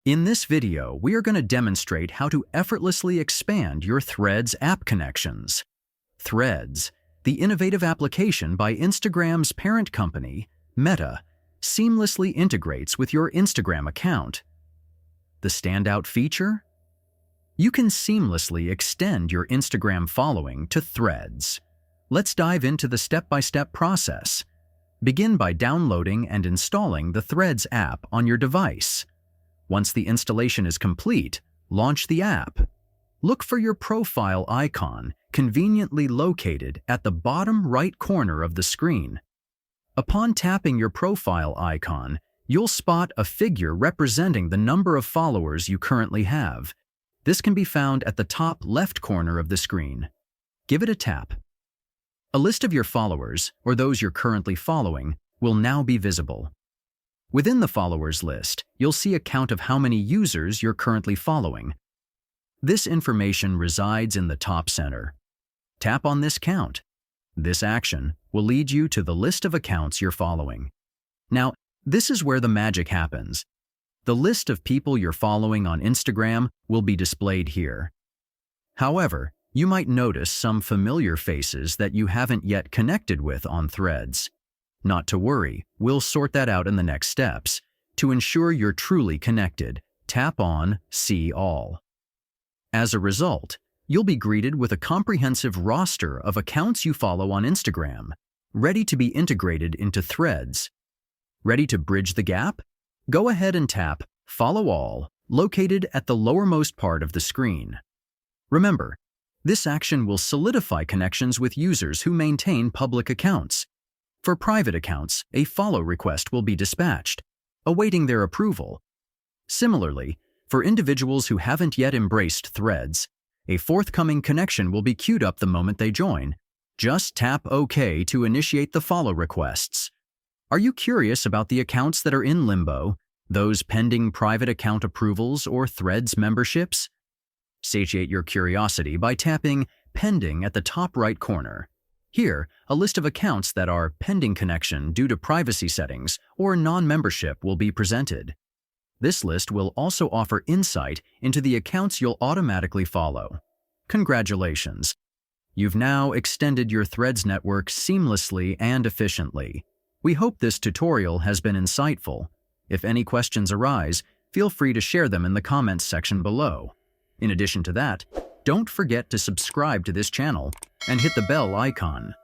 In this video, we are going to demonstrate how to effortlessly expand your Threads app connections. Threads, the innovative application by Instagram's parent company, Meta, seamlessly integrates with your Instagram account. The standout feature? You can seamlessly extend your Instagram following to Threads. Let's dive into the step-by-step process. Begin by downloading and installing the Threads app on your device. Once the installation is complete, launch the app. Look for your profile icon, conveniently located at the bottom right corner of the screen. Upon tapping your profile icon, you'll spot a figure representing the number of followers you currently have. This can be found at the top left corner of the screen. Give it a tap. A list of your followers, or those you're currently following, will now be visible. Within the followers list, you'll see a count of how many users you're currently following. This information resides in the top center. Tap on this count. This action will lead you to the list of accounts you're following. Now, this is where the magic happens. The list of people you're following on Instagram will be displayed here. However, you might notice some familiar faces that you haven't yet connected with on Threads. Not to worry, we'll sort that out in the next steps. To ensure you're truly connected, tap on See All. As a result, you'll be greeted with a comprehensive roster of accounts you follow on Instagram, ready to be integrated into Threads. Ready to bridge the gap? Go ahead and tap Follow All, located at the lowermost part of the screen. Remember, this action will solidify connections with users who maintain public accounts. For private accounts, a follow request will be dispatched, awaiting their approval. Similarly, for individuals who haven't yet embraced Threads, a forthcoming connection will be queued up the moment they join. Just tap OK to initiate the follow requests. Are you curious about the accounts that are in limbo, those pending private account approvals or Threads memberships? Satiate your curiosity by tapping Pending at the top right corner. Here, a list of accounts that are pending connection due to privacy settings or non-membership will be presented. This list will also offer insight into the accounts you'll automatically follow. Congratulations! You've now extended your Threads network seamlessly and efficiently. We hope this tutorial has been insightful. If any questions arise, feel free to share them in the comments section below. In addition to that, don't forget to subscribe to this channel and hit the bell icon.